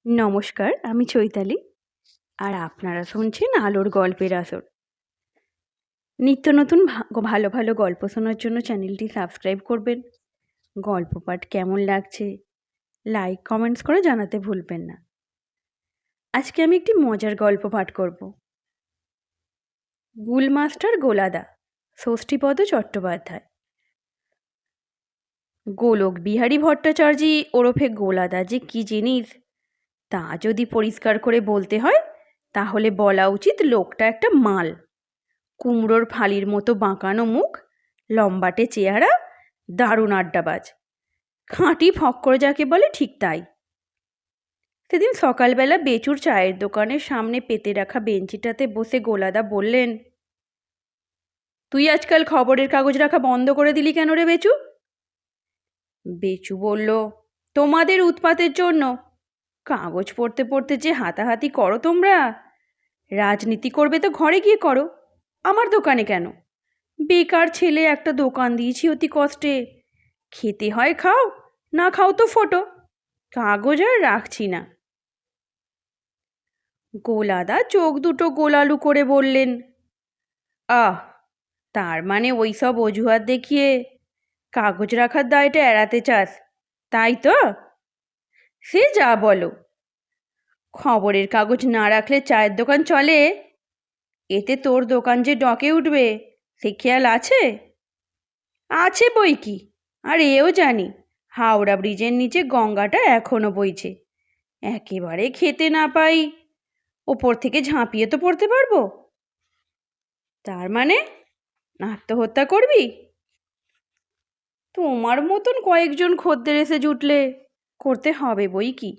নমস্কার, আমি চৈতালি। আর আপনারা শুনছেন আলোর গল্পের আসর। নিত্য নতুন ভালো ভালো গল্প শোনার জন্য চ্যানেলটি সাবস্ক্রাইব করবেন। গল্প পাঠ কেমন লাগছে লাইক কমেন্টস করে জানাতে ভুলবেন না। আজকে আমি একটি মজার গল্প পাঠ করব। গুলমাস্টার গোলাদা, ষষ্ঠীপদ চট্টোপাধ্যায়। গোলক বিহারী ভট্টাচার্যি ওরফে গোলাদা যে কী জিনিস তা যদি পরিষ্কার করে বলতে হয় তাহলে বলা উচিত লোকটা একটা মাল। কুমড়োর ফালির মতো বাঁকানো মুখ, লম্বাটে চেহারা, দারুণ আড্ডাবাজ, খাঁটি ফক্কর যাকে বলে ঠিক তাই। সেদিন সকালবেলা বেচুর চায়ের দোকানের সামনে পেতে রাখা বেঞ্চিটাতে বসে গোলাদা বললেন, তুই আজকাল খবরের কাগজ রাখা বন্ধ করে দিলি কেন রে বেচু? বেচু বলল, তোমাদের উৎপাতের জন্য। কাগজ পড়তে পড়তে যে হাতাহাতি করো তোমরা। রাজনীতি করবে তো ঘরে গিয়ে করো, আমার দোকানে কেন? বেকার ছেলে, একটা দোকান দিয়েছি অতি কষ্টে। খেতে হয় খাও, না খাও তো ফোটো। কাগজ আর রাখছি না। গোলাদা চোখ দুটো গোলালু করে বললেন, আহ, তার মানে ওই সব অজুহাত দেখিয়ে কাগজ রাখার দায়টা এড়াতে চাস, তাই তো? সে যা বলো, খবরের কাগজ না রাখলে চায়ের দোকান চলে? এতে তোর দোকান যে ডকে উঠবে সে খেয়াল আছে? আছে বই কি, আর এও জানি হাওড়া ব্রিজের নিচে গঙ্গাটা এখনো বইছে। একেবারে খেতে না পাই, ওপর থেকে ঝাঁপিয়ে তো পড়তে পারবো। তার মানে আত্মহত্যা করবি? তোমার মতন কয়েকজন খদ্দের এসে জুটলে করতে হবে বই কি।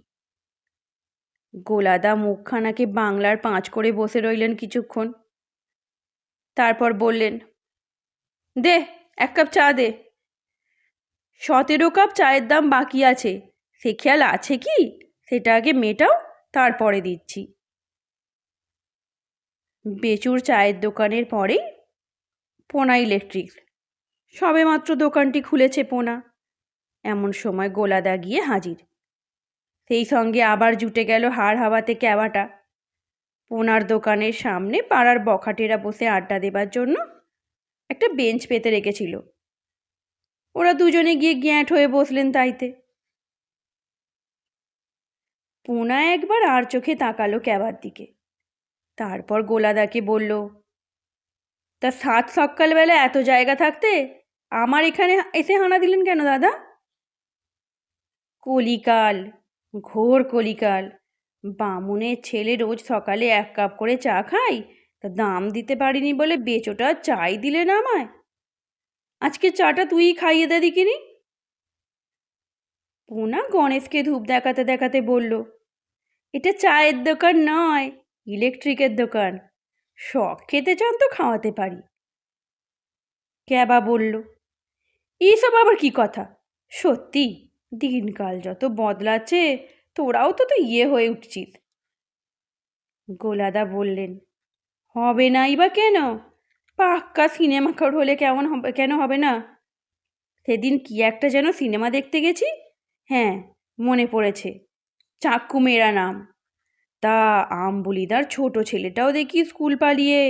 গোলাদা মুখখানাকে বাংলার পাঁচ করে বসে রইলেন কিছুক্ষণ। তারপর বললেন, দে 1 কাপ চা দে। 17 কাপ চায়ের দাম বাকি আছে, সে খেয়াল আছে কি? সেটা আগে মেটাও, তারপরে দিচ্ছি। বেচুর চায়ের দোকানের পরেই পোনা ইলেকট্রিক। সবেমাত্র দোকানটি খুলেছে পোনা। এমন সময় গোলাদা গিয়ে হাজির। সেই সঙ্গে আবার জুটে গেল হাড় হাওয়াতে ক্যাবাটা। পোনার দোকানের সামনে পাড়ার বখাটেরা বসে আড্ডা দেবার জন্য একটা বেঞ্চ পেতে রেখেছিল। ওরা দুজনে গিয়ে গ্যাঁট হয়ে বসলেন তাইতে। পোনা একবার আর চোখে তাকালো ক্যাবার দিকে, তারপর গোলাদাকে বলল, তা সাত সকালবেলা এত জায়গা থাকতে আমার এখানে এসে হানা দিলেন কেন দাদা? কলিকাল, ঘোর কলিকাল। বামুনের ছেলে রোজ সকালে 1 কাপ করে চা খাই, তা দাম দিতে পারিনি বলে বেচোটা চাই দিলে না আমায়। আজকে চাটা তুই খাইয়ে দে দিকিনি। পোনা গণেশকে ধূপ দেখাতে দেখাতে বলল, এটা চায়ের দোকান নয়, ইলেকট্রিকের দোকান। শখ খেতে চান তো খাওয়াতে পারি। ক্যাবা বলল, এইসব আবার কি কথা? সত্যি দিনকাল যত বদলাচ্ছে তোরাও তো হয়ে উঠছিস। গোলাদা বললেন, হবে নাই বা কেন? পাক্কা সিনেমা ঘর হলে কেমন হবে, কেন হবে না? সেদিন কি একটা যেন সিনেমা দেখতে গেছি, হ্যাঁ মনে পড়েছে, চাক্কু মেরা নাম। তা আমবুলিদার ছোট ছেলেটাও দেখি স্কুল পালিয়ে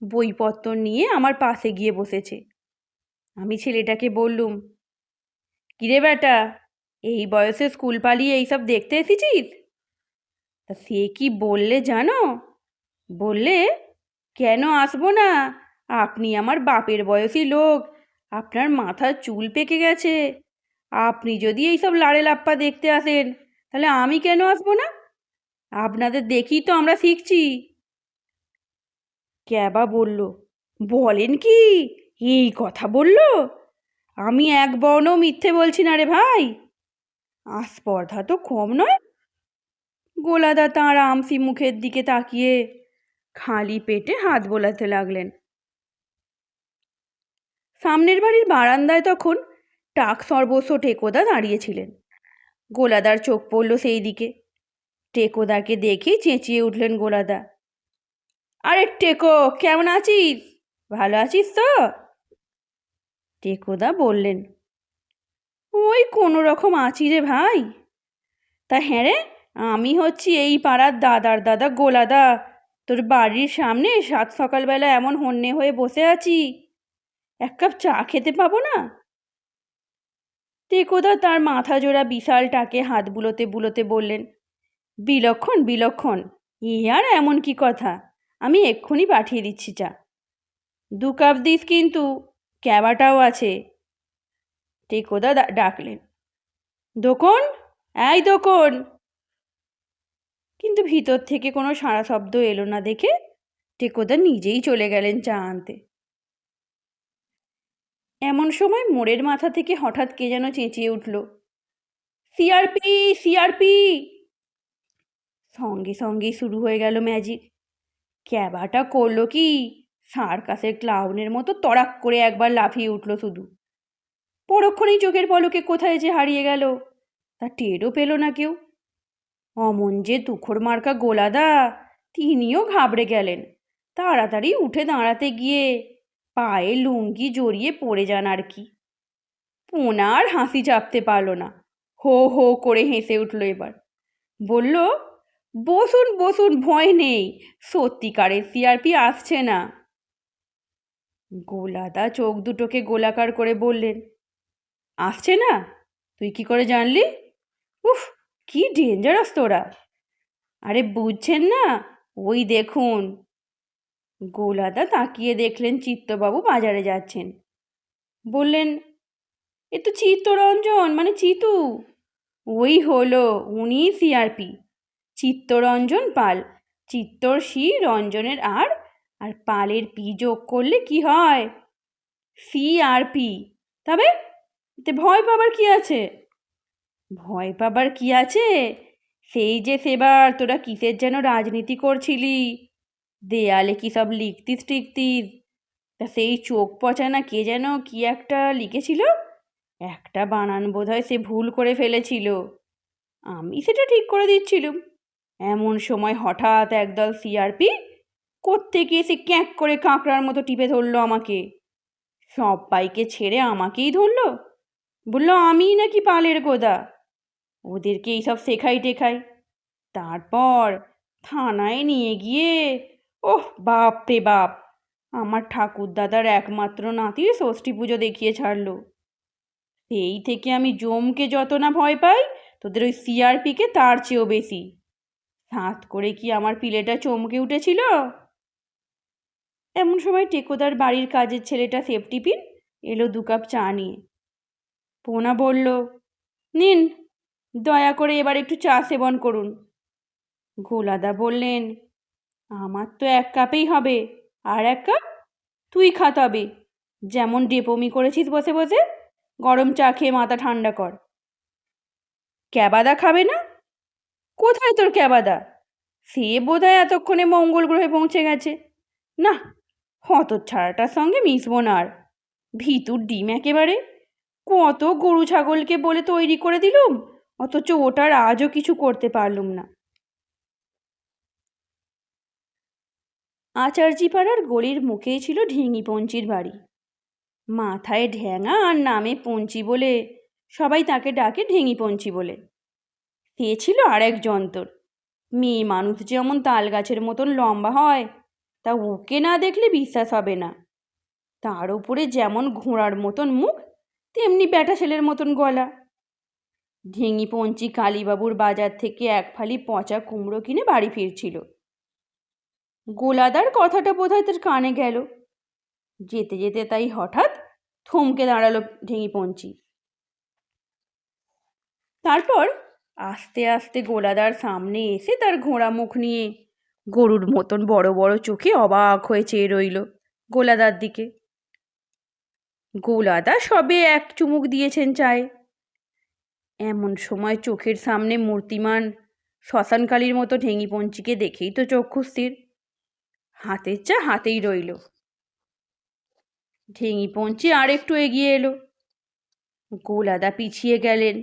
বইপত্র নিয়ে আমার পাশে গিয়ে বসেছে। আমি ছেলেটাকে বললুম, কিরে বেটা, এই বয়সে স্কুল পালিয়ে এইসব দেখতে এসেছিস? তা সে কি বললে জানো? বললে, কেন আসবো না, আপনি আমার বাপের বয়সী লোক, আপনার মাথার চুল পেকে গেছে। আপনি যদি এইসব লাড়ে লাপ্পা দেখতে আসেন তাহলে আমি কেন আসবো না? আপনাদের দেখি তো আমরা শিখছি। ক্যাবা বলল, বলেন কি, এই কথা বলল? আমি এক বর্ণ মিথ্যে বলছি না রে ভাই। আস্পর্ধা তো কম নয়। গোলাদা তাঁর আমসি মুখের দিকে তাকিয়ে খালি পেটে হাত বোলাতে লাগলেন। সামনের বাড়ির বারান্দায় তখন টাক সর্বস্ব টেকোদা দাঁড়িয়েছিলেন। গোলাদার চোখ পড়ল সেই দিকে। টেকোদাকে দেখে চেঁচিয়ে উঠলেন গোলাদা, আরে টেকো, কেমন আছিস? ভালো আছিস তো? টেকোদা বললেন, ওই কোনো রকম আছি রে ভাই। তা হ্যাঁ রে, আমি হচ্ছি এই পাড়ার দাদার দাদা গোলাদা। তোর বাড়ির সামনে সাত সকালবেলা এমন হন্যে হয়ে বসে আছি, এক কাপ চা খেতে পাবো না? টেকোদা তার মাথা জোড়া বিশালটাকে হাত বুলোতে বুলোতে বললেন, বিলক্ষণ বিলক্ষণ, এ আর এমন কি কথা, আমি এক্ষুনি পাঠিয়ে দিচ্ছি চা। 2 কাপ দিস কিন্তু, ক্যাবাটাও আছে। টেকোদা ডাকলেন, দোকন, এই দোকন। কিন্তু ভিতর থেকে কোনো সাড়া শব্দ এলো না দেখে টেকোদা নিজেই চলে গেলেন চা আনতে। এমন সময় মোড়ের মাথা থেকে হঠাৎ কে যেন চেঁচিয়ে উঠল, সিআরপি সিআরপি। সঙ্গে সঙ্গেই শুরু হয়ে গেল ম্যাজিক। ক্যাবাটা করলো কি, সার্কাসের ক্লাউনের মতো তড়াক করে একবার লাফিয়ে উঠল শুধু। পরক্ষণেই চোখের পলকে কোথায় যে হারিয়ে গেল তা টেরও পেল না কেউ। অমন যে তুখোর মার্কা গোলাদা, তিনিও ঘাবড়ে গেলেন। তাড়াতাড়ি উঠে দাঁড়াতে গিয়ে পায়ে লুঙ্গি জড়িয়ে পড়ে যান আর কি। পোনার হাসি চাপতে পারল না, হো হো করে হেসে উঠল এবার। বলল, বসুন বসুন, ভয় নেই, সত্যিকারের সিআরপি আসছে না। গোলাদা চোখ দুটোকে গোলাকার করে বললেন, আসছে না? তুই কি করে জানলি? উফ, কি ডেঞ্জারাস তোরা। আরে বুঝছেন না, ওই দেখুন। গোলাদা তাকিয়ে দেখলেন চিত্তবাবু বাজারে যাচ্ছেন। বললেন, এ তো চিত্তরঞ্জন, মানে চিতু। ওই হলো, উনি সিআরপি, চিত্তরঞ্জন পাল। চিত্তর সি, রঞ্জনের আর, আর পালের পি যোগ করলে কি হয়? সিআরপি। তবে এতে ভয় পাবার কি আছে? ভয় পাবার কি আছে? সেই যে সেবার তোরা কিসের যেন রাজনীতি করছিলি, দেয়ালে কি সব লিখতিস টিখতিস, তা সেই চোখ পচা না কে যেন কি একটা লিখেছিল, একটা বানান বোধহয় সে ভুল করে ফেলেছিল। আমি সেটা ঠিক করে দিচ্ছিলুম। এমন সময় হঠাৎ একদল সিআরপি কোত্থেকে এসে ক্যাঁক করে কাঁকড়ার মতো টিপে ধরলো আমাকে। সব্বাইকে ছেড়ে আমাকেই ধরলো, বললো আমিই নাকি পালের গোদা, ওদেরকে এইসব শেখাই টেখাই। তারপর থানায় নিয়ে গিয়ে, ওহ বাপ রে বাপ, আমার ঠাকুরদাদার একমাত্র নাতির ষষ্ঠী পুজো দেখিয়ে ছাড়লো। সেই থেকে আমি জমকে যত না ভয় পাই, তোদের ওই সিআরপিকে তার চেয়েও বেশি। হাত করে কি আমার পিলেটা চমকে উঠেছিল। এমন সময় টেকোদার বাড়ির কাজের ছেলেটা সেফটি পিন এলো 2 কাপ চা নিয়ে। পোনা বলল, নিন, দয়া করে এবার একটু চা সেবন করুন। গোলাদা বললেন, আমার তো 1 কাপেই হবে, আর 1 কাপ তুই খা তবে, যেমন ডেপমি করেছিস বসে বসে, গরম চা খেয়ে মাথা ঠান্ডা কর। ক্যাবাদা খাবে না? কোথায় তোর ক্যাবাদা? সে বোধহয় এতক্ষণে মঙ্গল গ্রহে পৌঁছে গেছে। না, হতচ্ছাড়াটার সঙ্গে মিশবো না আর। ভিতুর ডিম একেবারে। কত গরু ছাগলকে বলে তৈরি করে দিলুম, অথচ ওটার আজও কিছু করতে পারলুম না। আচার্যিপাড়ার গলির মুখেই ছিল ঢিঙি পঞ্চির বাড়ি। মাথায় ঢ্যাঙা আর নামে পঞ্চি বলে সবাই তাকে ডাকে ঢেঙি পঞ্চি বলে। সে ছিল আর এক যন্তর। মেয়ে মানুষ যেমন তাল গাছের মতন লম্বা হয়, তা ওকে না দেখলে বিশ্বাস হবে না। তার উপরে যেমন ঘোড়ার মতন মুখ, তেমনি ব্যাটা ছেলের মতন গলা। ঢেঙি পঞ্চি কালীবাবুর বাজার থেকে 1 ফালি পচা কুমড়ো কিনে বাড়ি ফিরছিল। গোলাদার কথাটা বোধহয় তার কানে গেল। যেতে যেতে তাই হঠাৎ থমকে দাঁড়ালো ঢেঙি পঞ্চি। তারপর আস্তে আস্তে গোলাদার সামনে এসে তার ঘোড়া মুখ নিয়ে গরুর মতন বড় বড় চোখে অবাক হয়ে চেয়ে রইল গোলাদার দিকে। গোলাদা সবে এক চুমুক দিয়েছেন চায়ে। এমন সময় চোখের সামনে মূর্তিমান শ্মশানকালীর মতো ঢেঙি পঞ্চিকে দেখেই তো চক্ষু স্থির। হাতের চা হাতেই রইল। ঢেঙি পঞ্চি আর একটু এগিয়ে এলো। গোলাদা পিছিয়ে গেলেন।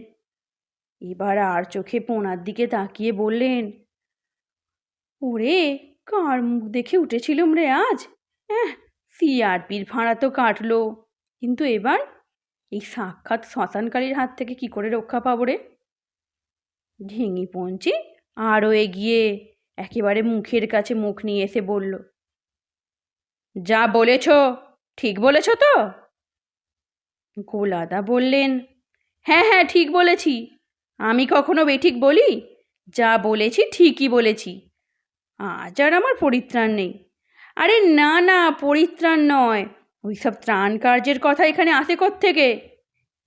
এবার আর চোখে পোনার দিকে তাকিয়ে বললেন, ওরে, কার মুখ দেখে উঠেছিলুম রে আজ? সিআরপির ভাড়া তো কাটলো, কিন্তু এবার এই সাক্ষাৎ শ্মশানকালীর হাত থেকে কি করে রক্ষা পাবো রে? ঢেঙি পঞ্চি আরও এগিয়ে একেবারে মুখের কাছে মুখ নিয়ে এসে বলল, যা বলেছ ঠিক বলেছ তো? গোলাদা বললেন, হ্যাঁ হ্যাঁ ঠিক বলেছি। আমি কখনো বেঠিক বলি? যা বলেছি ঠিকই বলেছি। আজ আর আমার পরিত্রাণ নেই। আরে না না, পরিত্রাণ নয়, ওইসব ত্রাণ কার্যের কথা এখানে আসে কোত্থেকে?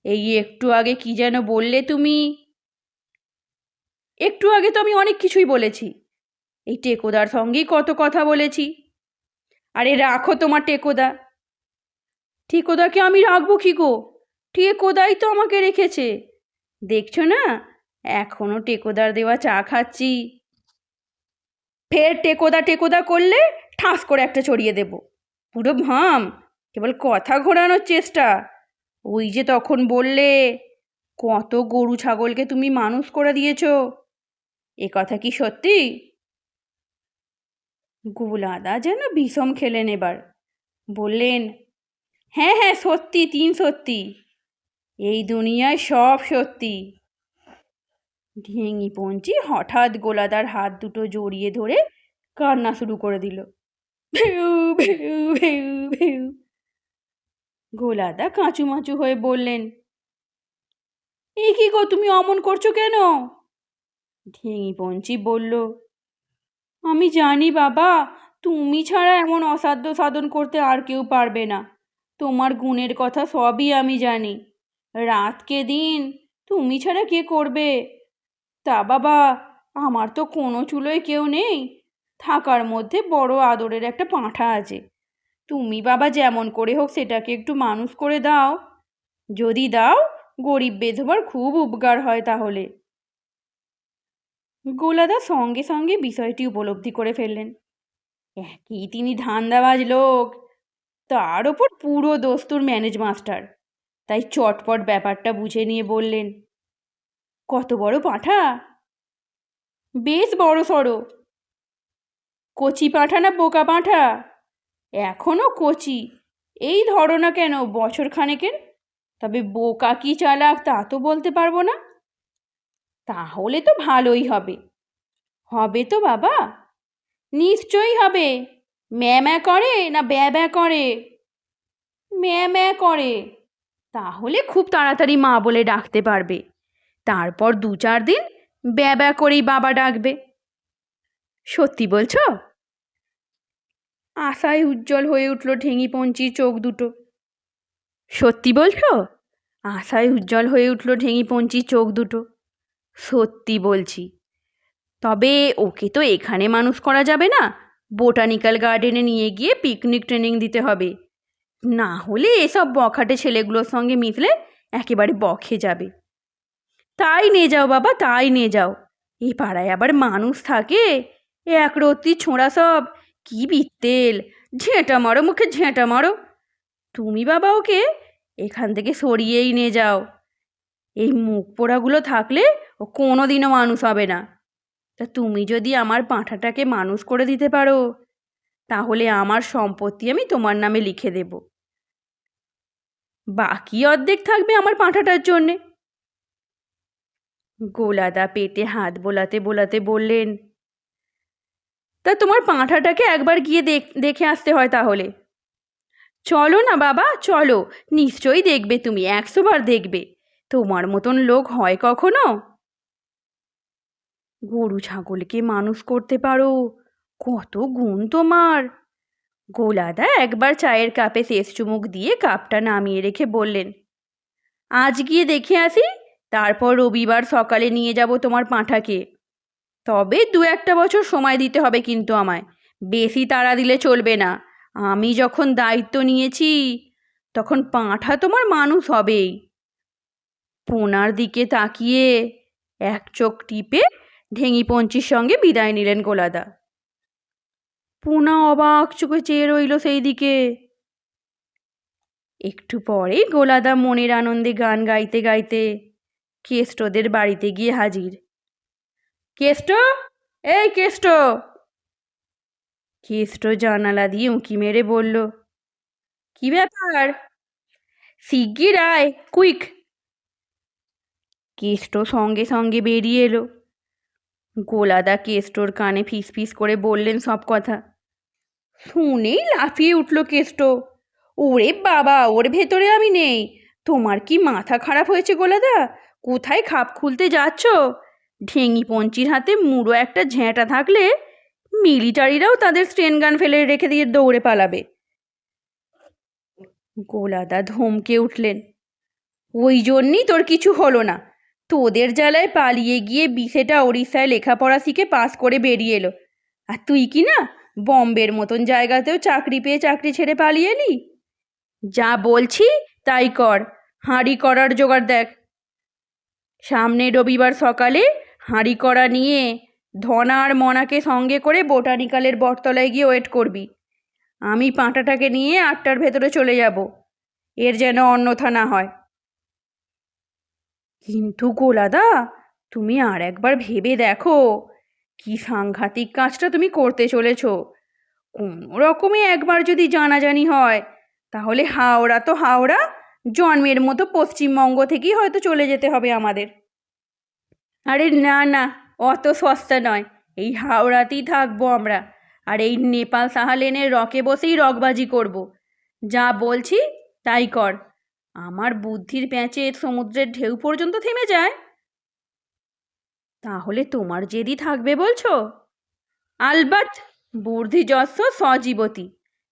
এই একটু আগে কি যেন বললে তুমি? একটু আগে তো আমি অনেক কিছুই বলেছি। এই টেকোদার সঙ্গেই কত কথা বলেছি। আরে রাখো তোমার টেকোদা। টেকোদাকে আমি রাখবো কি গো? টেকোদাই তো আমাকে রেখেছে। দেখছো না, এখনো টেকোদার দেওয়া চা খাচ্ছি। ফের টেকোদা টেকোদা করলে ঠাস করে একটা চড়িয়ে দেব। পুরো ভাম, কেবল কথা ঘোরানোর চেষ্টা। ওই যে তখন বললে কত গরু ছাগলকে তুমি মানুষ করে দিয়েছ, এ কথা কি সত্যি? গোলাদা যেন বিষম খেলেন এবার। বললেন, হ্যাঁ হ্যাঁ সত্যি, সত্যি। এই দুনিয়ায় সব সত্যি। ঢেঙি পঞ্চি হঠাৎ গোলাদার হাত দুটো জড়িয়ে ধরে কান্না শুরু করে দিল। ভেউ ভেউ ভেউ ভেউ। গোলাদা কাঁচুমাচু হয়ে বললেন, এ কি গো, তুমি অমন করছো কেন? ঢেঙি পঞ্চি বলল, আমি জানি বাবা, তুমি ছাড়া এমন অসাধ্য সাধন করতে আর কেউ পারবে না। তোমার গুণের কথা সবই আমি জানি। রাতকে দিন তুমি ছাড়া কে করবে? তা বাবা, আমার তো কোনো চুলোয় কেউ নেই। থাকার মধ্যে বড় আদরের একটা পাঁঠা আছে। তুমি বাবা যেমন করে হোক সেটাকে একটু মানুষ করে দাও। যদি দাও, গরিব বেধবার খুব উপকার হয় তাহলে। গোলাদা সঙ্গে সঙ্গে বিষয়টি উপলব্ধি করে ফেললেন। একই তিনি ধান্দাবাজ লোক, তার ওপর পুরো দস্তুর ম্যানেজ মাস্টার। তাই চটপট ব্যাপারটা বুঝে নিয়ে বললেন, কত বড় পাঁঠা? বেশ বড় সড়ো। কচি পাঁঠা না বোকা পাঁঠা? এখনো কচি, এই ধরো না কেন বছর খানেকের। তবে বোকা কি চালাক তা তো বলতে পারবো না। তাহলে তো ভালোই হবে। হবে তো বাবা? নিশ্চয়ই হবে। ম্যা ম্যা করে না ব্যা ব্যা করে? ম্যা ম্যা করে। তাহলে খুব তাড়াতাড়ি মা বলে ডাকতে পারবে। তারপর 2-4 দিন ব্যা ব্যা করেই বাবা ডাকবে। সত্যি বলছো? আশায় উজ্জ্বল হয়ে উঠল ঢেঙি পঞ্চির চোখ দুটো। সত্যি বলছো? আশায় উজ্জ্বল হয়ে উঠল ঢেঙি পঞ্চির চোখ দুটো। সত্যি বলছি। তবে ওকে তো এখানে মানুষ করা যাবে না, বোটানিক্যাল গার্ডেনে নিয়ে গিয়ে পিকনিক ট্রেনিং দিতে হবে। না হলে এসব বখাটে ছেলেগুলোর সঙ্গে মিশলে একেবারে বখে যাবে। তাই নিয়ে যাও বাবা, তাই নিয়ে যাও। এ পাড়ায় আবার মানুষ থাকে? একরত্তি ছোঁড়া সব, কি বিত্তেল! ঝেঁটা মারো মুখে, ঝেঁটা মারো। তুমি বাবা ওকে এখান থেকে সরিয়েই নিয়ে যাও। এই মুখ পোড়াগুলো থাকলে ও কোনো দিনও মানুষ হবে না। তা তুমি যদি আমার পাঁঠাটাকে মানুষ করে দিতে পারো, তাহলে আমার সম্পত্তি আমি তোমার নামে লিখে দেব। বাকি অর্ধেক থাকবে আমার পাঁঠাটার জন্যে। গোলাদা পেটে হাত বোলাতে বোলাতে বললেন, তা তোমার পাঁঠাটাকে একবার গিয়ে দেখে আসতে হয় তাহলে। চলো না বাবা, চলো। নিশ্চয়ই দেখবে, তুমি 100 বার দেখবে। তোমার মতন লোক হয় কখনো? গরু ছাগলকে মানুষ করতে পারো, কত গুণ তোমার! গোলাদা একবার চায়ের কাপে শেষ চুমুক দিয়ে কাপটা নামিয়ে রেখে বললেন, আজ গিয়ে দেখে আসি, তারপর রবিবার সকালে নিয়ে যাব তোমার পাঁঠাকে। তবে 2-1 বছর সময় দিতে হবে কিন্তু আমায়। বেশি তাড়া দিলে চলবে না। আমি যখন দায়িত্ব নিয়েছি, তখন পাঁঠা তোমার মানুষ হবেই। পোনার দিকে তাকিয়ে এক চোখ টিপে ঢেঙি পঞ্চির সঙ্গে বিদায় নিলেন গোলাদা। পোনা অবাক চোখে চেয়ে রইল সেই দিকে। একটু পরেই গোলাদা মনের আনন্দে গান গাইতে গাইতে কেষ্টদের বাড়িতে গিয়ে হাজির। কেষ্ট, এই কেষ্ট! কেষ্ট জানালা দিয়ে উঁকি মেরে বলল, কি ব্যাপার? শিগগির আয়, কুইক! কেষ্ট সঙ্গে সঙ্গে বেরিয়ে এলো। গোলাদা কেষ্টর কানে ফিস ফিস করে বললেন সব কথা। শুনেই লাফিয়ে উঠল কেষ্ট। ওরে বাবা, ওর ভেতরে আমি নেই। তোমার কি মাথা খারাপ হয়েছে গোলাদা? কোথায় খাপ খুলতে যাচ্ছ? ঢেঙি পঞ্চির হাতে মুড়ো একটা ঝ্যাঁটা থাকলে মিলিটারিরাও তাদের স্টেন গান ফেলে রেখে দিয়ে দৌড়ে পালাবে। গোলাদা ধমকে উঠলেন। ওই জন্যই তোর কিছু হলো না। তোদের জ্বালায় পালিয়ে গিয়ে বিশেটা ওড়িশায় লেখাপড়া শিখে পাস করে বেরিয়ে এলো, আর তুই কি না বম্বের মতন জায়গাতেও চাকরি পেয়ে চাকরি ছেড়ে পালিয়ে এলি। যা বলছি তাই কর, হাঁড়ি করার জোগাড় দেখ। সামনে রবিবার সকালে হাঁড়ি করা নিয়ে ধনা আর মনাকে সঙ্গে করে বোটানিক্যালের বটতলায় গিয়ে ওয়েট করবি। আমি পাঁঠাটাকে নিয়ে 8টার ভেতরে চলে যাব, এর যেন অন্যথা না হয়। কিন্তু গোলাদা, তুমি আর একবার ভেবে দেখো, কি সাংঘাতিক কাজটা তুমি করতে চলেছ। কোনো রকমে একবার যদি জানাজানি হয়, তাহলে হাওড়া তো হাওড়া, জন্মের মতো পশ্চিমবঙ্গ থেকেই হয়তো চলে যেতে হবে আমাদের। আরে না না, অত সস্তা নয়। এই হাওড়াতেই থাকবো আমরা, আর এই নেপাল সাহালেনের রকে বসেই রকবাজি করব। যা বলছি তাই কর। আমার বুদ্ধির প্যাঁচে সমুদ্রের ঢেউ পর্যন্ত থেমে যায়। তাহলে তোমার জেদি থাকবে বলছো? আলবাত, বুদ্ধি যস্য সজীবতী।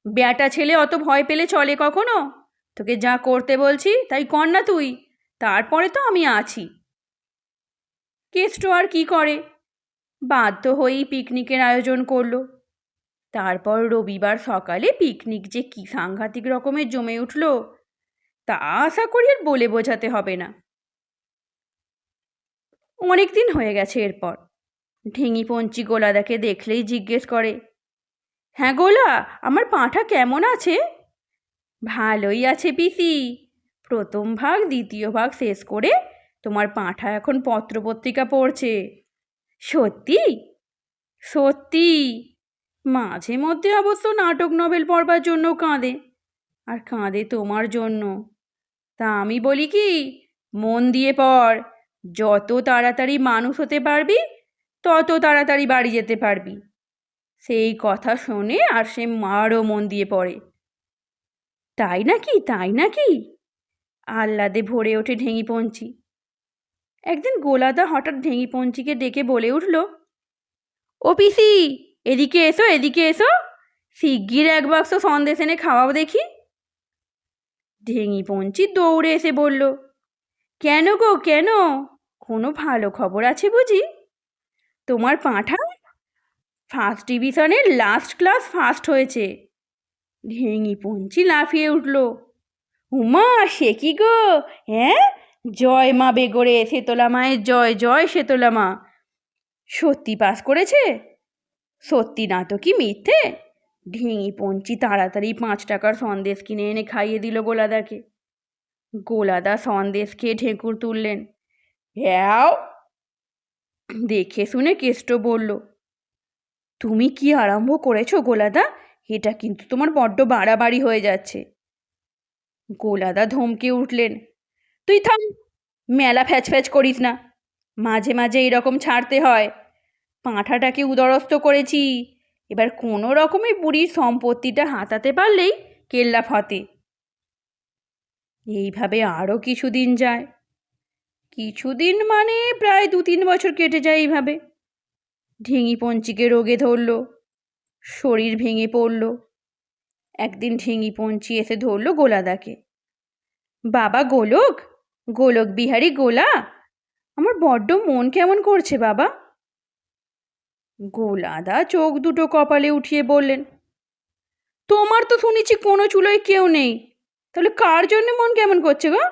ব্যাটা ছেলে অত ভয় পেলে চলে কখনো? তোকে যা করতে বলছি তাই কর না তুই, তারপরে তো আমি আছি। কেষ্ট আর কি করে, বাধ্য হয়েই পিকনিকের আয়োজন করলো। তারপর রবিবার সকালে পিকনিক যে কি সাংঘাতিক রকমের জমে উঠল, তা আশা করি আর বলে বোঝাতে হবে না। অনেক দিন হয়ে গেছে এরপর। ঢেঙি পঞ্চি গোলাদাকে দেখলেই জিজ্ঞেস করে, হ্যাঁ গোলা, আমার পাঁঠা কেমন আছে? ভালোই আছে পিসি। প্রথম ভাগ দ্বিতীয় ভাগ শেষ করে তোমার পাঁঠা এখন পত্রপত্রিকা পড়ছে। সত্যি? সত্যি। মাঝে মধ্যে অবশ্য নাটক নভেল পড়বার জন্য কাঁদে, আর কাঁদে তোমার জন্য। তা আমি বলি কি, মন দিয়ে পড়। যত তাড়াতাড়ি মানুষ হতে পারবি, তত তাড়াতাড়ি বাড়ি যেতে পারবি। সেই কথা শোনে আর সে আরও মন দিয়ে পড়ে। তাই নাকি, তাই নাকি? আহ্লাদে ভরে ওঠে ঢেঙি পঞ্চি। একদিন গোলাদা হঠাৎ ঢেঙি পঞ্চিকে ডেকে বলে উঠল, ও পিসি, এদিকে এসো, এদিকে এসো। শিগগির এক বাক্স সন্দেশ এনে খাওয়াও দেখি। ঢেঙি পঞ্চি দৌড়ে এসে বলল, কেন গো কেন? কোনো ভালো খবর আছে বুঝি? তোমার পাঁঠা ফার্স্ট ডিভিশনের লাস্ট ক্লাস ফার্স্ট হয়েছে। ঢেঙি পঞ্চি লাফিয়ে উঠল, উমা সে কি গো? হ্যাঁ, জয় মা বেগরে, শেতলা মায়ের জয়, জয় শেতলা মা। সত্যি পাস করেছে? সত্যি না তো কি মিথ্যে? ঢেঙি পঞ্চি তাড়াতাড়ি 5 টাকার সন্দেশ কিনে এনে খাইয়ে দিল গোলাদাকে। গোলাদা সন্দেশ খেয়ে ঢেঁকুর তুললেন। হ্যাঁ, দেখে শুনে কেষ্ট বলল, তুমি কি আরম্ভ করেছো গোলাদা? এটা কিন্তু তোমার বড্ড বাড়াবাড়ি হয়ে যাচ্ছে। গোলাদা ধমকে উঠলেন, তুই থাম, মেলা ফ্যাচ ফ্যাচ করিস না। মাঝে মাঝে এরকম ছাড়তে হয়। পাঁঠাটাকে উদরস্থ করেছি, এবার কোনো রকমে বুড়ির সম্পত্তিটা হাতাতে পারলেই কেল্লা ফতে। এইভাবে আরও কিছুদিন যায়। কিছুদিন মানে প্রায় 2-3 বছর কেটে যায় এইভাবে। ঢেঙি পঞ্চিকে রোগে ধরল, শরীর ভেঙে পড়ল। একদিন ঢেঙি পঞ্চি এসে ধরল গোলাদাকে। বাবা গোলক, গোলক বিহারী গোলা, আমার বড্ড মন কেমন করছে বাবা। গোলাদা চোখ দুটো কপালে উঠিয়ে বললেন, তোমার তো শুনেছি কোনো চুলোয় কেউ নেই, তাহলে কার জন্য মন কেমন করছে গো?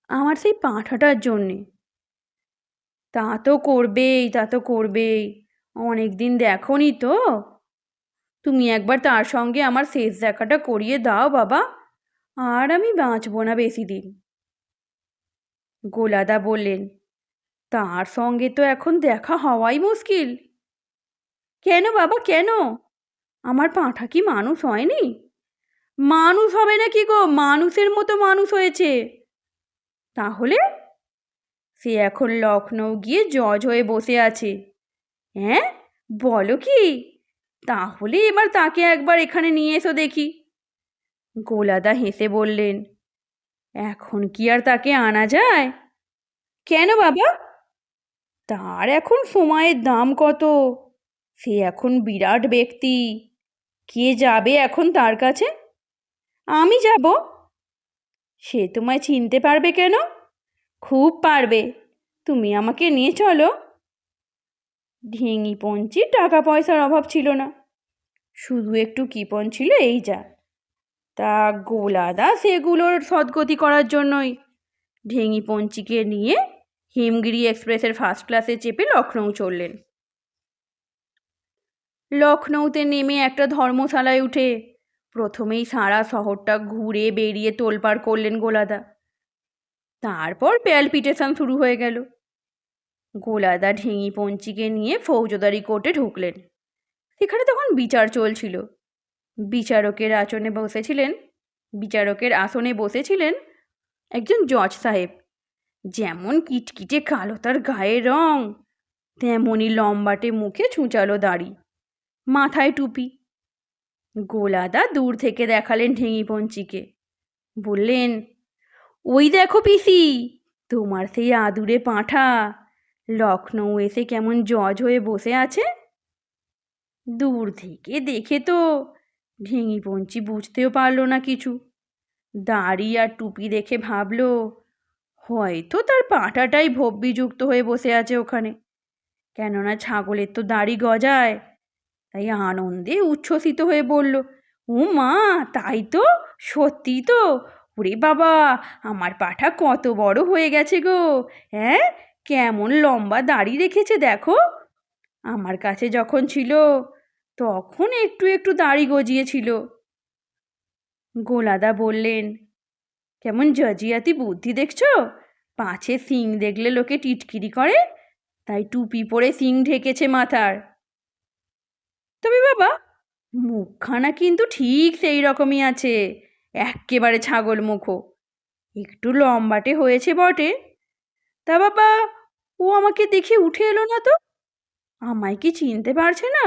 আমার সেই পাঁঠাটার জন্যে। তা তো করবেই, তা তো করবেই। অনেক দিন দেখোনি তো। তুমি একবার তার সঙ্গে আমার শেষ দেখাটা করিয়ে দাও বাবা, আর আমি বাঁচবো না বেশি দিন। গোলাদা বললেন, তার সঙ্গে তো এখন দেখা হওয়াই মুশকিল। কেন বাবা কেন? আমার পাঁঠা কি মানুষ হয়নি? মানুষ হবে না কি গো, মানুষের মতো মানুষ হয়েছে। তাহলে সে এখন লখনৌ গিয়ে জজ হয়ে বসে আছে। হ্যাঁ, বলো কি? তাহলে এবার তাকে একবার এখানে নিয়ে এসো দেখি। গোলাদা হেসে বললেন, এখন কি আর তাকে আনা যায়? কেন বাবা? তার এখন সময়ের দাম কত? সে এখন বিরাট ব্যক্তি। কে যাবে এখন তার কাছে? আমি যাব। সে তোমায় চিনতে পারবে কেন? খুব পারবে। তুমি আমাকে নিয়ে চলো। ঢেঙি পঞ্চির টাকা পয়সার অভাব ছিল না, শুধু একটু কৃপণ ছিল, এই যা। তা গোলাদা সেগুলোর সদ্গতি করার জন্যই ঢেঙি পঞ্চিকে নিয়ে হিমগিরি এক্সপ্রেসের ফার্স্ট ক্লাসে চেপে লখনৌ চললেন। লখনৌতে নেমে একটা ধর্মশালায় উঠে প্রথমেই সারা শহরটা ঘুরে বেরিয়ে তোলপাড় করলেন গোলাদা। তারপর প্যালপিটেশন শুরু হয়ে গেল। গোলাদা ঢেঙি পঞ্চিকে নিয়ে ফৌজদারি কোর্টে ঢুকলেন। সেখানে তখন বিচার চলছিল। বিচারকের আসনে বসেছিলেন একজন জজ সাহেব। যেমন কিটকিটে কালো তার গায়ের রং, তেমনই লম্বাটে মুখে ছুঁচালো দাড়ি, মাথায় টুপি। গোলাদা দূর থেকে দেখালেন ঢেঙি পঞ্চিকে। বললেন, ওই দেখো পিসি, তোমার সেই আদুরে পাঁঠা লখনৌ এসে কেমন জজ হয়ে বসে আছে। দূর থেকে দেখে তো ঢেঙি পঞ্চি বুঝতেও পারল না কিছু। দাড়ি আর টুপি দেখে ভাবল হয়তো তার পাঁঠাটাই ভব্যিযুক্ত হয়ে বসে আছে ওখানে। কেননা ছাগলের তো দাড়ি গজায়। তাই আনন্দে উচ্ছ্বসিত হয়ে বলল, ও মা, তাই তো, সত্যি তো। ওরে বাবা, আমার পাঁঠা কত বড় হয়ে গেছে গো। হ্যাঁ, কেমন লম্বা দাড়ি রেখেছে দেখো। আমার কাছে যখন ছিল তখন একটু একটু দাড়ি গজিয়েছিল। গোলাদা বললেন, কেমন জাজিয়াতি বুদ্ধি দেখছো। পাছে শিং দেখলে লোকে টিটকিরি করে, তাই টুপি পরে শিং ঢেকেছে মাথার। তবে বাবা, মুখখানা কিন্তু ঠিক সেই রকমই আছে, এক্কেবারে ছাগল মুখো। একটু লম্বাটে হয়েছে বটে। তা বাবা, ও আমাকে দেখে উঠে এলো না তো? আমায় কি চিনতে পারছে না?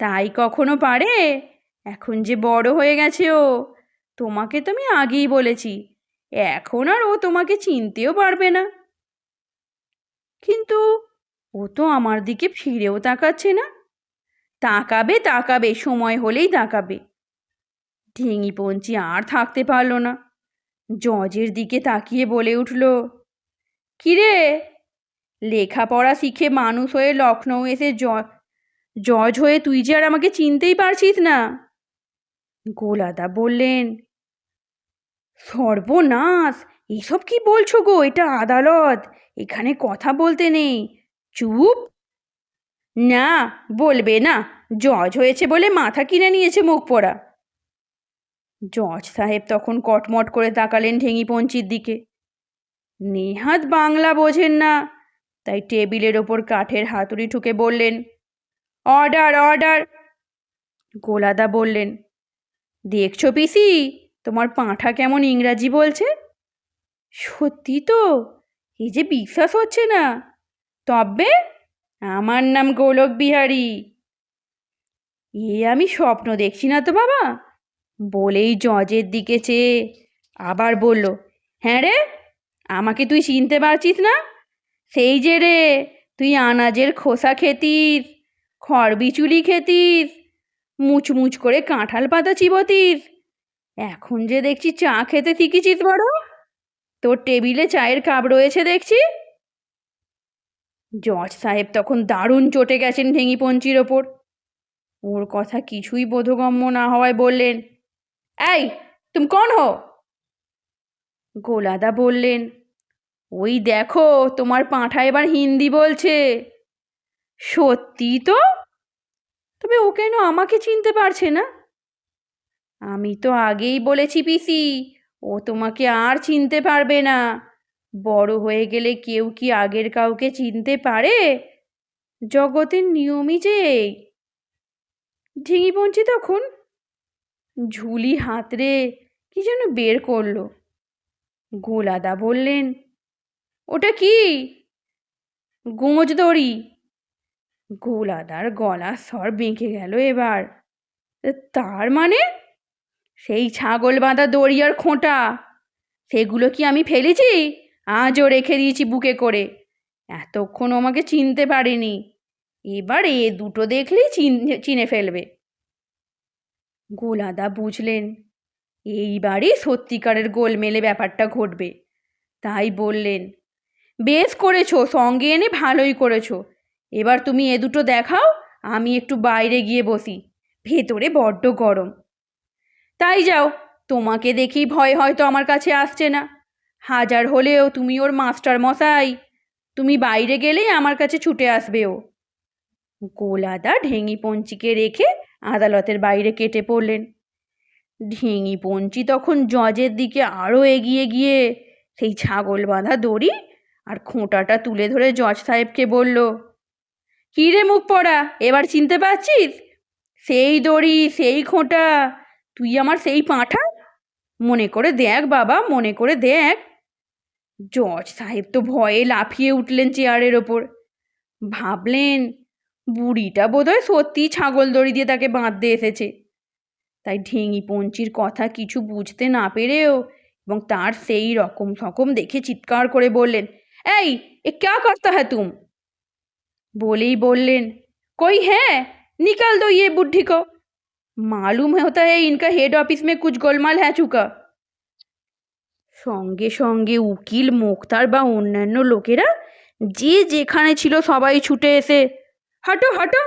তাই কখনো পারে? এখন যে বড় হয়ে গেছে ও, তোমাকে তো আমি আগেই বলেছি, এখন আর ও তোমাকে চিনতেও পারবে না। কিন্তু ও তো আমার দিকে ফিরেও তাকাচ্ছে না। তাকাবে তাকাবে, সময় হলেই তাকাবে। ঢেঙি পঞ্চি আর থাকতে পারল না, জজের দিকে তাকিয়ে বলে উঠল, কিরে, লেখাপড়া শিখে মানুষ হয়ে লখনৌ এসে জজ হয়ে তুই যে আর আমাকে চিনতেই পারছিস না? গোলাদা বললেন, সর্বনাশ, এসব কি বলছো গো? এটা আদালত, এখানে কথা বলতে নেই। চুপ। না, বলবে না। জজ হয়েছে বলে মাথা কিনে নিয়েছে মুখ পোড়া। জজ সাহেব তখন কটমট করে তাকালেন ঢেঙি পঞ্চির দিকে। নেহাত বাংলা বোঝেন না, তাই টেবিলের ওপর কাঠের হাতুড়ি ঠুকে বললেন, অর্ডার, অর্ডার। গোলাদা বললেন, দেখছো পিসি, তোমার পাঁঠা কেমন ইংরাজি বলছে। সত্যি তো, এই যে বিশ্বাস হচ্ছে না। তবে আমার নাম গোলক বিহারী। এ আমি স্বপ্ন দেখছি না তো বাবা? বলেই জজের দিকে চেয়ে আবার বলল, হ্যাঁ রে, আমাকে তুই চিনতে পারছিস না? সেই যে রে, তুই আনাজের খোসা খেতিস, খড়বিচুলি খেতিস, মুচমুচ করে কাঁঠাল পাতা চিবতিস। এখন যে দেখছি চা খেতে শিখেছিস বড়। তোর টেবিলে চায়ের কাপ রয়েছে দেখছি। জজ সাহেব তখন দারুণ চটে গেছেন ঢেঙি পঞ্চির ওপর। ওর কথা কিছুই বোধগম্য না হওয়ায় বললেন, এই, তুমি কন হো? গোলাদা বললেন, ওই দেখো, তোমার পাঁঠা এবার হিন্দি বলছে। সত্যি তো? তবে ও কেন আমাকে চিনতে পারছে না? আমি তো আগেই বলেছি পিসি, ও তোমাকে আর চিনতে পারবে না। বড় হয়ে গেলে কেউ কি আগের কাউকে চিনতে পারে? জগতের নিয়মই যে এই। ঢেঙি পঞ্চি তখন ঝুলি হাতড়ে কি যেন বের করলো। গোলাদা বললেন, ওটা কি? গোঁজ দড়ি। গোলাদার গলার স্বর বেঁকে গেল এবার। তার মানে? সেই ছাগল বাঁধা দড়ি আর খোঁটা, সেগুলো কি আমি ফেলেছি? আজও রেখে দিয়েছি বুকে করে। এতক্ষণ আমাকে চিনতে পারেনি, এবার এ দুটো দেখলেই চিনে ফেলবে। গোলাদা বুঝলেন এইবারই সত্যিকারের গোলমেলে ব্যাপারটা ঘটবে, তাই বললেন, বেশ করেছো, সঙ্গে এনে ভালোই করেছো। এবার তুমি এ দুটো দেখাও, আমি একটু বাইরে গিয়ে বসি, ভেতরে বড্ড গরম। তাই যাও, তোমাকে দেখেই ভয় হয়তো আমার কাছে আসছে না। হাজার হলেও তুমি ওর মাস্টার মশাই, তুমি বাইরে গেলেই আমার কাছে ছুটে আসবে ও। গোলাদা ঢেঙি পঞ্চিকে রেখে আদালতের বাইরে কেটে পড়লেন। ঢেঙি পঞ্চি তখন জজের দিকে আরও এগিয়ে গিয়ে সেই ছাগল বাঁধা দড়ি আর খোঁটাটা তুলে ধরে জজ সাহেবকে বলল, কী রে মুখ পড়া, এবার চিনতে পারছিস? সেই দড়ি, সেই খোঁটা, তুই আমার সেই পাঁঠা। মনে করে দেখ বাবা, মনে করে দেখ। জজ সাহেব তো ভয়ে লাফিয়ে উঠলেন চেয়ারের ওপর। ভাবলেন বুড়িটা বোধহয় সত্যিই ছাগল দড়ি দিয়ে তাকে বাঁধতে এসেছে। তাই ঢেঙি পঞ্চির কথা কিছু বুঝতে না পেরেও এবং তার সেই রকম সকম দেখে চিৎকার করে বললেন, এই, এ ক্যা করতা হ্যায় তুম? বলেই বললেন, कोई है, निकाल दो ये बुढ़ी को, मालूम होता है इनका हेड ऑफिस में कुछ गोलमाल है चुका। সঙ্গে সঙ্গে উকিল, মোক্তার বা অন্যান্য লোকেরা যে যেখানে ছিল সবাই ছুটে এসে হাঁটো হাঁটো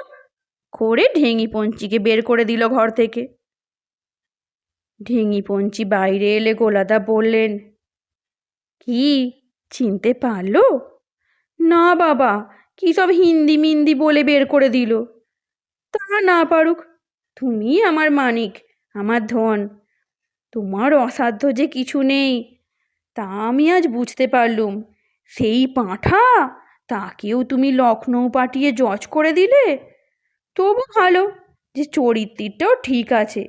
করে ঢেঙি পঞ্চিকে বের করে দিল ঘর থেকে। ঢেঙি পঞ্চি বাইরে এলে গোলাদা বললেন, কি চিনতে পারলো? না বাবা, কি সব হিন্দি মিন্দি বলে বের করে দিল। তা না পারুক, তুমি আমার মানিক, আমার ধন, তোমার অসাধ্য যে কিছু নেই তা আমি আজ বুঝতে পারলুম। সেই পাঁঠা, তাকেও তুমি লখনৌ পাঠিয়ে জজ করে দিলে। তবু ভালো যে চরিত্রটাও ঠিক আছে,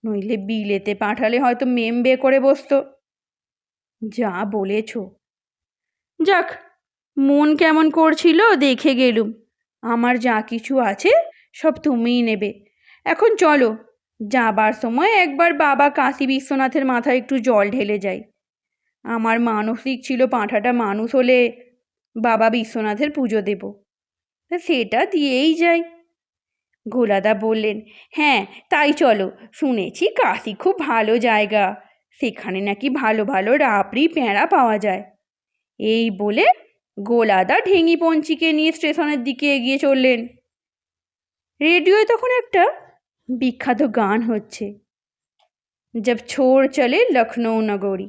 নইলে বিলেতে পাঠালে হয়তো মেম বে করে বসতো। যা বলেছ। যাক, মন কেমন করছিল দেখে গেলুম। আমার যা কিছু আছে সব তুমিই নেবে। এখন চলো, যাবার সময় একবার বাবা কাশী বিশ্বনাথের মাথায় একটু জল ঢেলে যাই। আমার মানসিক ছিল পাঁঠাটা মানুষ হলে বাবা বিশ্বনাথের পুজো দেব, সেটা দিয়েই যাই। গোলাদা বললেন, হ্যাঁ তাই চলো, শুনেছি কাশী খুব ভালো জায়গা, সেখানে নাকি ভালো ভালো রাবড়ি প্যাঁড়া পাওয়া যায়। এই বলে গোলাদা ঢেঙি পঞ্চিকে নিয়ে স্টেশনের দিকে এগিয়ে চললেন। রেডিওয় তখন একটা বিখ্যাত গান হচ্ছে, জব ছোড় চলে লখনৌ নগরী।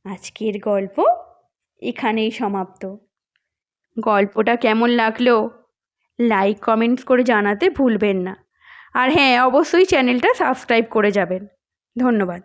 আজকের গল্প এখানেই সমাপ্ত। গল্পটা কেমন লাগলো লাইক কমেন্টস করে জানাতে ভুলবেন না। আর হ্যাঁ, অবশ্যই চ্যানেলটা সাবস্ক্রাইব করে যাবেন। ধন্যবাদ।